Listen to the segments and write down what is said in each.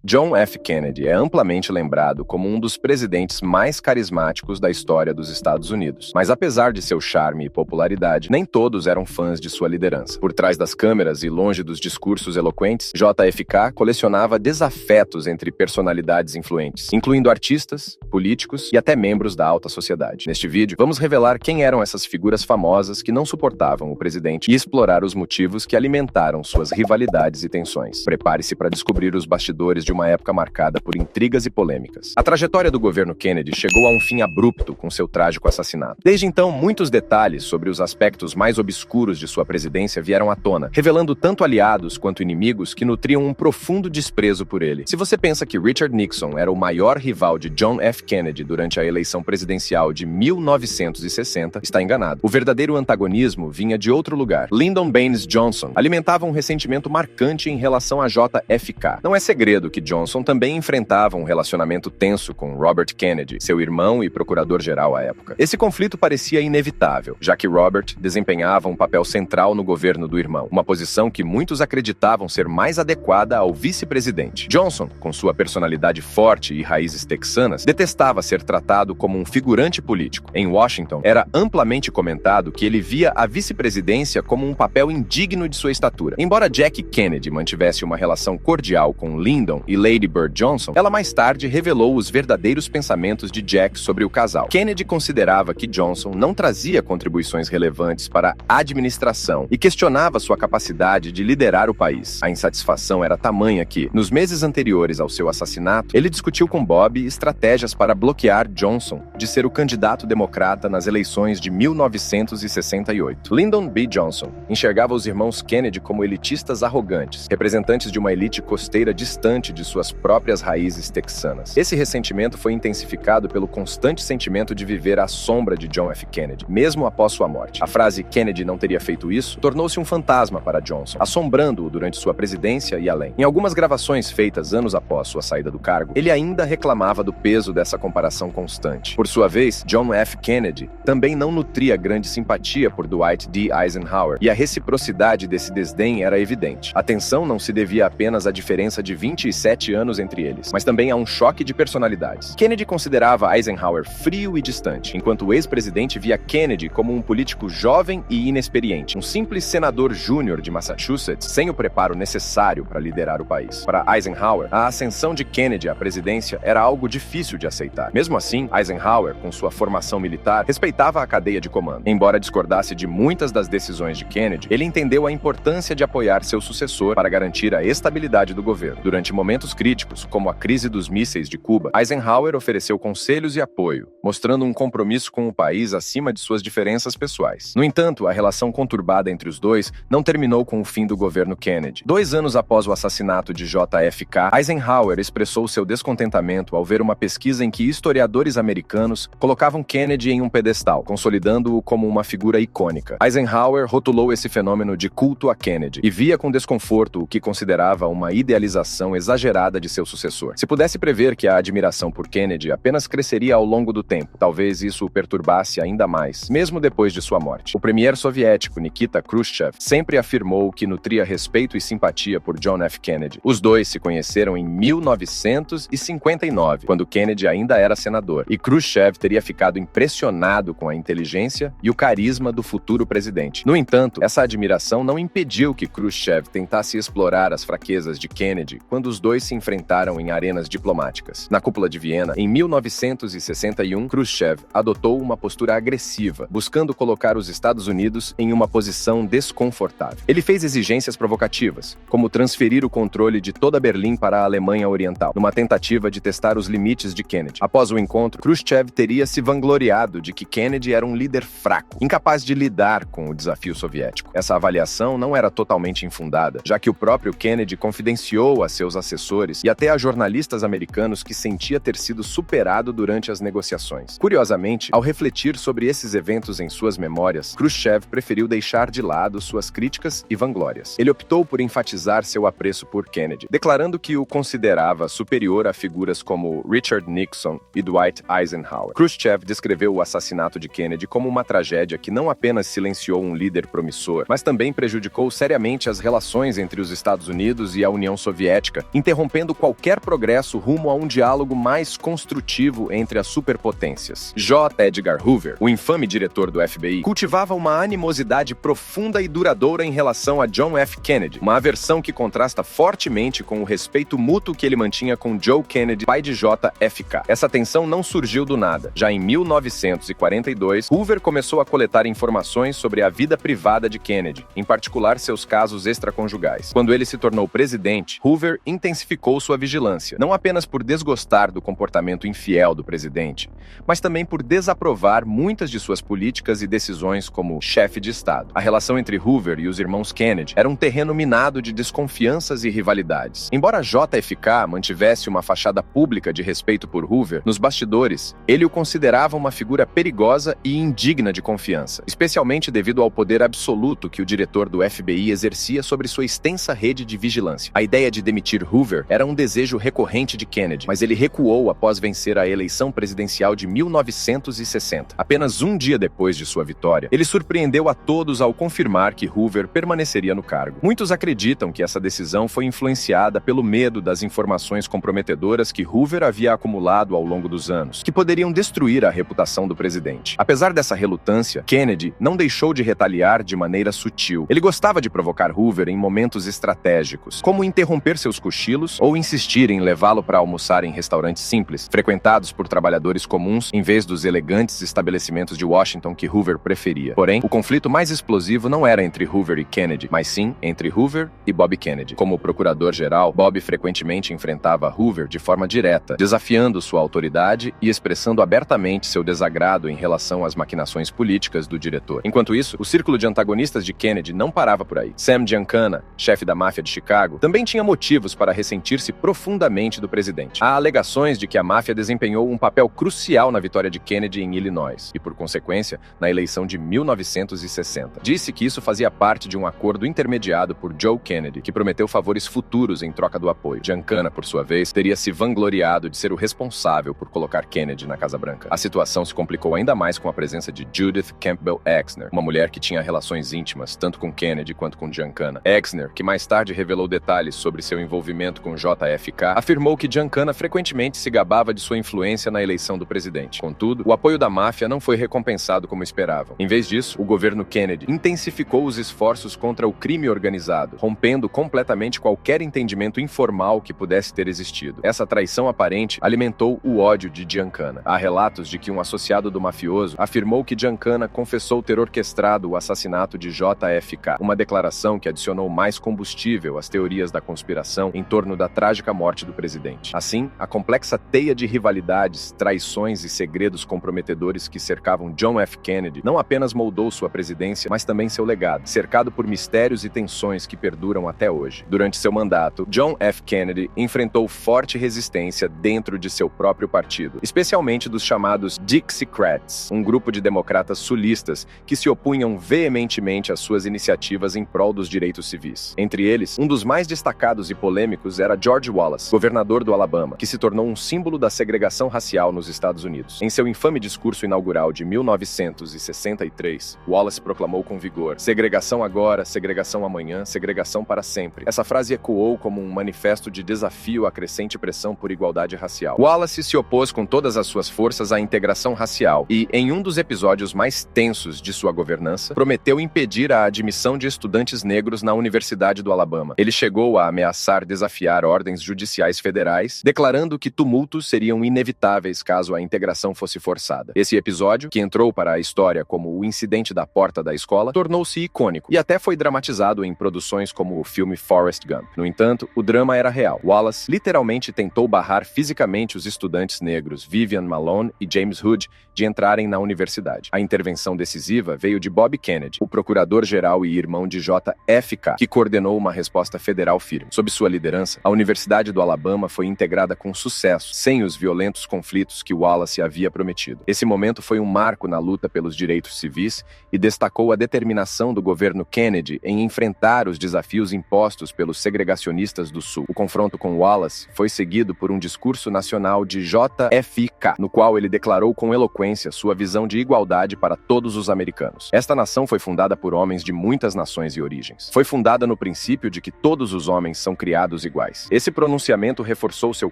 John F. Kennedy é amplamente lembrado como um dos presidentes mais carismáticos da história dos Estados Unidos. Mas apesar de seu charme e popularidade, nem todos eram fãs de sua liderança. Por trás das câmeras e longe dos discursos eloquentes, JFK colecionava desafetos entre personalidades influentes, incluindo artistas, políticos e até membros da alta sociedade. Neste vídeo, vamos revelar quem eram essas figuras famosas que não suportavam o presidente e explorar os motivos que alimentaram suas rivalidades e tensões. Prepare-se para descobrir os bastidores de uma época marcada por intrigas e polêmicas. A trajetória do governo Kennedy chegou a um fim abrupto com seu trágico assassinato. Desde então, muitos detalhes sobre os aspectos mais obscuros de sua presidência vieram à tona, revelando tanto aliados quanto inimigos que nutriam um profundo desprezo por ele. Se você pensa que Richard Nixon era o maior rival de John F. Kennedy durante a eleição presidencial de 1960, está enganado. O verdadeiro antagonismo vinha de outro lugar. Lyndon Baines Johnson alimentava um ressentimento marcante em relação a JFK. Não é segredo que Johnson também enfrentava um relacionamento tenso com Robert Kennedy, seu irmão e procurador-geral à época. Esse conflito parecia inevitável, já que Robert desempenhava um papel central no governo do irmão, uma posição que muitos acreditavam ser mais adequada ao vice-presidente. Johnson, com sua personalidade forte e raízes texanas, detestava ser tratado como um figurante político. Em Washington, era amplamente comentado que ele via a vice-presidência como um papel indigno de sua estatura. Embora Jackie Kennedy mantivesse uma relação cordial com Lyndon e Lady Bird Johnson, ela mais tarde revelou os verdadeiros pensamentos de Jack sobre o casal. Kennedy considerava que Johnson não trazia contribuições relevantes para a administração e questionava sua capacidade de liderar o país. A insatisfação era tamanha que, nos meses anteriores ao seu assassinato, ele discutiu com Bob estratégias para bloquear Johnson de ser o candidato democrata nas eleições de 1968. Lyndon B. Johnson enxergava os irmãos Kennedy como elitistas arrogantes, representantes de uma elite costeira distante de suas próprias raízes texanas. Esse ressentimento foi intensificado pelo constante sentimento de viver à sombra de John F. Kennedy, mesmo após sua morte. A frase "Kennedy não teria feito isso" tornou-se um fantasma para Johnson, assombrando-o durante sua presidência e além. Em algumas gravações feitas anos após sua saída do cargo, ele ainda reclamava do peso dessa comparação constante. Por sua vez, John F. Kennedy também não nutria grande simpatia por Dwight D. Eisenhower, e a reciprocidade desse desdém era evidente. A tensão não se devia apenas à diferença de 27 anos entre eles, mas também a um choque de personalidades. Kennedy considerava Eisenhower frio e distante, enquanto o ex-presidente via Kennedy como um político jovem e inexperiente, um simples senador júnior de Massachusetts, sem o preparo necessário para liderar o país. Para Eisenhower, a ascensão de Kennedy à presidência era algo difícil de aceitar. Mesmo assim, Eisenhower, com sua formação militar, respeitava a cadeia de comando. Embora discordasse de muitas das decisões de Kennedy, ele entendeu a importância de apoiar seu sucessor para garantir a estabilidade do governo. Durante momentos críticos, como a crise dos mísseis de Cuba, Eisenhower ofereceu conselhos e apoio, mostrando um compromisso com o país acima de suas diferenças pessoais. No entanto, a relação conturbada entre os dois não terminou com o fim do governo Kennedy. 2 anos após o assassinato de JFK, Eisenhower expressou seu descontentamento ao ver uma pesquisa em que historiadores americanos colocavam Kennedy em um pedestal, consolidando-o como uma figura icônica. Eisenhower rotulou esse fenômeno de culto a Kennedy e via com desconforto o que considerava uma idealização exagerada de seu sucessor. Se pudesse prever que a admiração por Kennedy apenas cresceria ao longo do tempo, talvez isso o perturbasse ainda mais, mesmo depois de sua morte. O premier soviético Nikita Khrushchev sempre afirmou que nutria respeito e simpatia por John F. Kennedy. Os dois se conheceram em 1959, quando Kennedy ainda era senador, e Khrushchev teria ficado impressionado com a inteligência e o carisma do futuro presidente. No entanto, essa admiração não impediu que Khrushchev tentasse explorar as fraquezas de Kennedy quando os dois se enfrentaram em arenas diplomáticas. Na cúpula de Viena, em 1961, Khrushchev adotou uma postura agressiva, buscando colocar os Estados Unidos em uma posição desconfortável. Ele fez exigências provocativas, como transferir o controle de toda Berlim para a Alemanha Oriental, numa tentativa de testar os limites de Kennedy. Após o encontro, Khrushchev teria se vangloriado de que Kennedy era um líder fraco, incapaz de lidar com o desafio soviético. Essa avaliação não era totalmente infundada, já que o próprio Kennedy confidenciou a seus assessores e até a jornalistas americanos que sentia ter sido superado durante as negociações. Curiosamente, ao refletir sobre esses eventos em suas memórias, Khrushchev preferiu deixar de lado suas críticas e vanglórias. Ele optou por enfatizar seu apreço por Kennedy, declarando que o considerava superior a figuras como Richard Nixon e Dwight Eisenhower. Khrushchev descreveu o assassinato de Kennedy como uma tragédia que não apenas silenciou um líder promissor, mas também prejudicou seriamente as relações entre os Estados Unidos e a União Soviética, interrompendo interrompendo qualquer progresso rumo a um diálogo mais construtivo entre as superpotências. J. Edgar Hoover, o infame diretor do FBI, cultivava uma animosidade profunda e duradoura em relação a John F. Kennedy, uma aversão que contrasta fortemente com o respeito mútuo que ele mantinha com Joe Kennedy, pai de JFK. Essa tensão não surgiu do nada. Já em 1942, Hoover começou a coletar informações sobre a vida privada de Kennedy, em particular seus casos extraconjugais. Quando ele se tornou presidente, Hoover intensificou sua vigilância, não apenas por desgostar do comportamento infiel do presidente, mas também por desaprovar muitas de suas políticas e decisões como chefe de Estado. A relação entre Hoover e os irmãos Kennedy era um terreno minado de desconfianças e rivalidades. Embora JFK mantivesse uma fachada pública de respeito por Hoover, nos bastidores, ele o considerava uma figura perigosa e indigna de confiança, especialmente devido ao poder absoluto que o diretor do FBI exercia sobre sua extensa rede de vigilância. A ideia de demitir Hoover era um desejo recorrente de Kennedy, mas ele recuou após vencer a eleição presidencial de 1960. Apenas um dia depois de sua vitória, ele surpreendeu a todos ao confirmar que Hoover permaneceria no cargo. Muitos acreditam que essa decisão foi influenciada pelo medo das informações comprometedoras que Hoover havia acumulado ao longo dos anos, que poderiam destruir a reputação do presidente. Apesar dessa relutância, Kennedy não deixou de retaliar de maneira sutil. Ele gostava de provocar Hoover em momentos estratégicos, como interromper seus cochilos ou insistir em levá-lo para almoçar em restaurantes simples, frequentados por trabalhadores comuns em vez dos elegantes estabelecimentos de Washington que Hoover preferia. Porém, o conflito mais explosivo não era entre Hoover e Kennedy, mas sim entre Hoover e Bob Kennedy. Como procurador-geral, Bob frequentemente enfrentava Hoover de forma direta, desafiando sua autoridade e expressando abertamente seu desagrado em relação às maquinações políticas do diretor. Enquanto isso, o círculo de antagonistas de Kennedy não parava por aí. Sam Giancana, chefe da máfia de Chicago, também tinha motivos para ressentir-se profundamente do presidente. Há alegações de que a máfia desempenhou um papel crucial na vitória de Kennedy em Illinois e, por consequência, na eleição de 1960. Disse que isso fazia parte de um acordo intermediado por Joe Kennedy, que prometeu favores futuros em troca do apoio. Giancana, por sua vez, teria se vangloriado de ser o responsável por colocar Kennedy na Casa Branca. A situação se complicou ainda mais com a presença de Judith Campbell Exner, uma mulher que tinha relações íntimas tanto com Kennedy quanto com Giancana. Exner, que mais tarde revelou detalhes sobre seu envolvimento com JFK, afirmou que Giancana frequentemente se gabava de sua influência na eleição do presidente. Contudo, o apoio da máfia não foi recompensado como esperavam. Em vez disso, o governo Kennedy intensificou os esforços contra o crime organizado, rompendo completamente qualquer entendimento informal que pudesse ter existido. Essa traição aparente alimentou o ódio de Giancana. Há relatos de que um associado do mafioso afirmou que Giancana confessou ter orquestrado o assassinato de JFK, uma declaração que adicionou mais combustível às teorias da conspiração em torno da trágica morte do presidente. Assim, a complexa teia de rivalidades, traições e segredos comprometedores que cercavam John F. Kennedy não apenas moldou sua presidência, mas também seu legado, cercado por mistérios e tensões que perduram até hoje. Durante seu mandato, John F. Kennedy enfrentou forte resistência dentro de seu próprio partido, especialmente dos chamados Dixiecrats, um grupo de democratas sulistas que se opunham veementemente às suas iniciativas em prol dos direitos civis. Entre eles, um dos mais destacados e polêmicos era George Wallace, governador do Alabama, que se tornou um símbolo da segregação racial nos Estados Unidos. Em seu infame discurso inaugural de 1963, Wallace proclamou com vigor: segregação agora, segregação amanhã, segregação para sempre. Essa frase ecoou como um manifesto de desafio à crescente pressão por igualdade racial. Wallace se opôs com todas as suas forças à integração racial e, em um dos episódios mais tensos de sua governança, prometeu impedir a admissão de estudantes negros na Universidade do Alabama. Ele chegou a ameaçar desafiar ordens judiciais federais, declarando que tumultos seriam inevitáveis caso a integração fosse forçada. Esse episódio, que entrou para a história como o incidente da porta da escola, tornou-se icônico e até foi dramatizado em produções como o filme Forrest Gump. No entanto, o drama era real. Wallace literalmente tentou barrar fisicamente os estudantes negros Vivian Malone e James Hood de entrarem na universidade. A intervenção decisiva veio de Bob Kennedy, o procurador-geral e irmão de JFK, que coordenou uma resposta federal firme. Sob sua liderança, a Universidade do Alabama foi integrada com sucesso, sem os violentos conflitos que Wallace havia prometido. Esse momento foi um marco na luta pelos direitos civis e destacou a determinação do governo Kennedy em enfrentar os desafios impostos pelos segregacionistas do Sul. O confronto com Wallace foi seguido por um discurso nacional de JFK, no qual ele declarou com eloquência sua visão de igualdade para todos os americanos. Esta nação foi fundada por homens de muitas nações e origens. Foi fundada no princípio de que todos os homens são criados iguais iguais. Esse pronunciamento reforçou seu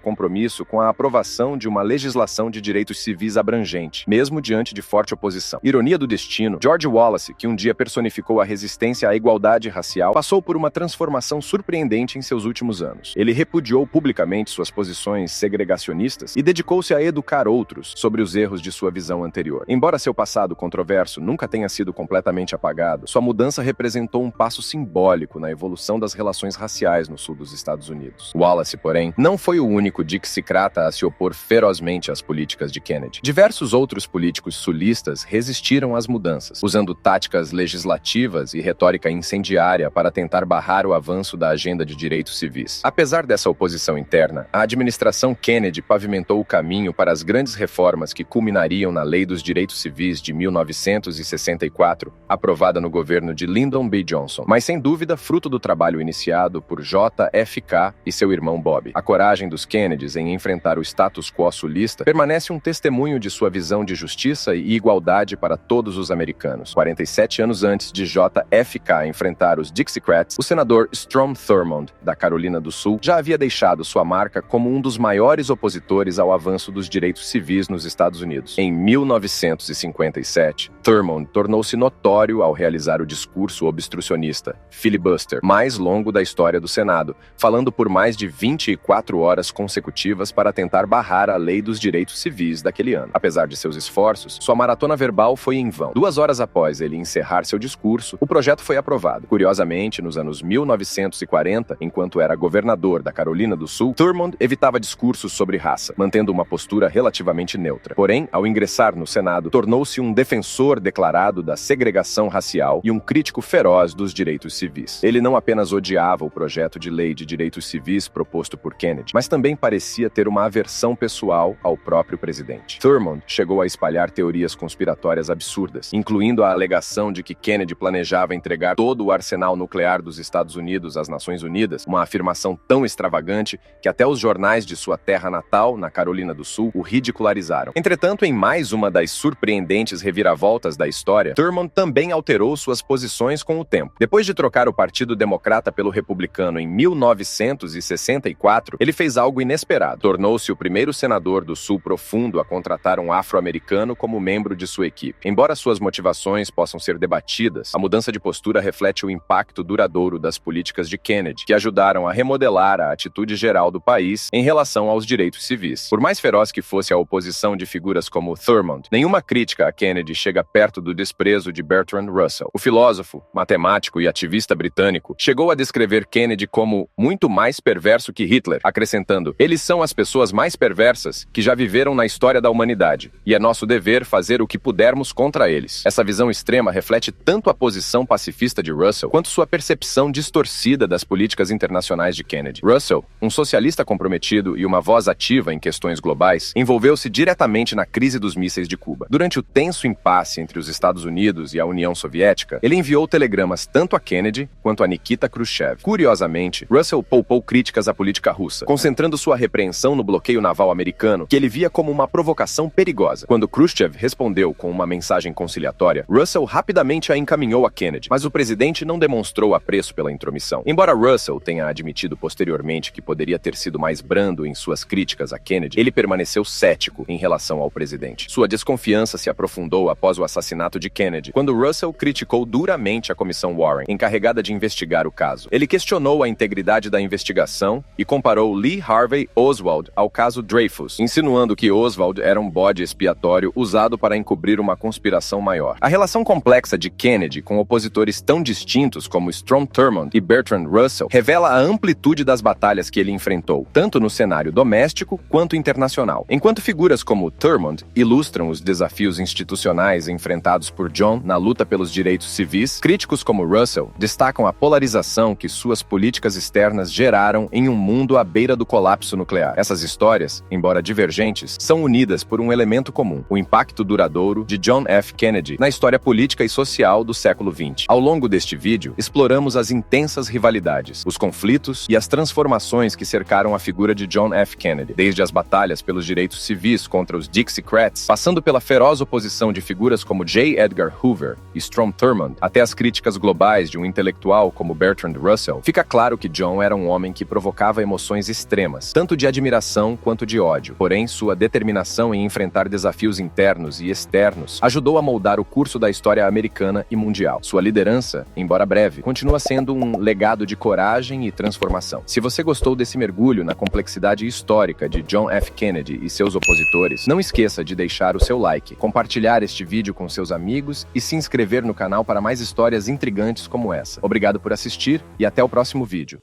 compromisso com a aprovação de uma legislação de direitos civis abrangente, mesmo diante de forte oposição. Ironia do destino, George Wallace, que um dia personificou a resistência à igualdade racial, passou por uma transformação surpreendente em seus últimos anos. Ele repudiou publicamente suas posições segregacionistas e dedicou-se a educar outros sobre os erros de sua visão anterior. Embora seu passado controverso nunca tenha sido completamente apagado, sua mudança representou um passo simbólico na evolução das relações raciais no sul dos Estados Unidos. Wallace, porém, não foi o único dixiecrata a se opor ferozmente às políticas de Kennedy. Diversos outros políticos sulistas resistiram às mudanças, usando táticas legislativas e retórica incendiária para tentar barrar o avanço da agenda de direitos civis. Apesar dessa oposição interna, a administração Kennedy pavimentou o caminho para as grandes reformas que culminariam na Lei dos Direitos Civis de 1964, aprovada no governo de Lyndon B. Johnson, mas sem dúvida fruto do trabalho iniciado por JFK e seu irmão Bob. A coragem dos Kennedys em enfrentar o status quo sulista permanece um testemunho de sua visão de justiça e igualdade para todos os americanos. 47 anos antes de JFK enfrentar os Dixiecrats, o senador Strom Thurmond, da Carolina do Sul, já havia deixado sua marca como um dos maiores opositores ao avanço dos direitos civis nos Estados Unidos. Em 1957, Thurmond tornou-se notório ao realizar o discurso obstrucionista, filibuster, mais longo da história do Senado, falando por mais de 24 horas consecutivas para tentar barrar a Lei dos Direitos Civis daquele ano. Apesar de seus esforços, sua maratona verbal foi em vão. 2 horas após ele encerrar seu discurso, o projeto foi aprovado. Curiosamente, nos anos 1940, enquanto era governador da Carolina do Sul, Thurmond evitava discursos sobre raça, mantendo uma postura relativamente neutra. Porém, ao ingressar no Senado, tornou-se um defensor declarado da segregação racial e um crítico feroz dos direitos civis. Ele não apenas odiava o projeto de lei de direitos civis proposto por Kennedy, mas também parecia ter uma aversão pessoal ao próprio presidente. Thurmond chegou a espalhar teorias conspiratórias absurdas, incluindo a alegação de que Kennedy planejava entregar todo o arsenal nuclear dos Estados Unidos às Nações Unidas, uma afirmação tão extravagante que até os jornais de sua terra natal, na Carolina do Sul, o ridicularizaram. Entretanto, em mais uma das surpreendentes reviravoltas da história, Thurmond também alterou suas posições com o tempo. Depois de trocar o Partido Democrata pelo Republicano em 1964, ele fez algo inesperado. Tornou-se o primeiro senador do Sul Profundo a contratar um afro-americano como membro de sua equipe. Embora suas motivações possam ser debatidas, a mudança de postura reflete o impacto duradouro das políticas de Kennedy, que ajudaram a remodelar a atitude geral do país em relação aos direitos civis. Por mais feroz que fosse a oposição de figuras como Thurmond, nenhuma crítica a Kennedy chega perto do desprezo de Bertrand Russell. O filósofo, matemático e ativista britânico chegou a descrever Kennedy como muito mais perverso que Hitler, acrescentando: "Eles são as pessoas mais perversas que já viveram na história da humanidade, e é nosso dever fazer o que pudermos contra eles." Essa visão extrema reflete tanto a posição pacifista de Russell, quanto sua percepção distorcida das políticas internacionais de Kennedy. Russell, um socialista comprometido e uma voz ativa em questões globais, envolveu-se diretamente na crise dos mísseis de Cuba. Durante o tenso impasse entre os Estados Unidos e a União Soviética, ele enviou telegramas tanto a Kennedy quanto a Nikita Khrushchev. Curiosamente, Russell poupou críticas à política russa, concentrando sua repreensão no bloqueio naval americano, que ele via como uma provocação perigosa. Quando Khrushchev respondeu com uma mensagem conciliatória, Russell rapidamente a encaminhou a Kennedy, mas o presidente não demonstrou apreço pela intromissão. Embora Russell tenha admitido posteriormente que poderia ter sido mais brando em suas críticas a Kennedy, ele permaneceu cético em relação ao presidente. Sua desconfiança se aprofundou após o assassinato de Kennedy, quando Russell criticou duramente a comissão Warren, encarregada de investigar o caso. Ele questionou a integridade da investigação e comparou Lee Harvey Oswald ao caso Dreyfus, insinuando que Oswald era um bode expiatório usado para encobrir uma conspiração maior. A relação complexa de Kennedy com opositores tão distintos como Strom Thurmond e Bertrand Russell revela a amplitude das batalhas que ele enfrentou, tanto no cenário doméstico quanto internacional. Enquanto figuras como Thurmond ilustram os desafios institucionais enfrentados por John na luta pelos direitos civis, críticos como Russell destacam a polarização que suas políticas externas geraram em um mundo à beira do colapso nuclear. Essas histórias, embora divergentes, são unidas por um elemento comum: o impacto duradouro de John F. Kennedy na história política e social do século XX. Ao longo deste vídeo, exploramos as intensas rivalidades, os conflitos e as transformações que cercaram a figura de John F. Kennedy, desde as batalhas pelos direitos civis contra os Dixiecrats, passando pela feroz oposição de figuras como J. Edgar Hoover e Strom Thurmond, até as críticas globais de um intelectual como Bertrand Russell. Fica claro que John era um homem homem que provocava emoções extremas, tanto de admiração quanto de ódio. Porém, sua determinação em enfrentar desafios internos e externos ajudou a moldar o curso da história americana e mundial. Sua liderança, embora breve, continua sendo um legado de coragem e transformação. Se você gostou desse mergulho na complexidade histórica de John F. Kennedy e seus opositores, não esqueça de deixar o seu like, compartilhar este vídeo com seus amigos e se inscrever no canal para mais histórias intrigantes como essa. Obrigado por assistir e até o próximo vídeo.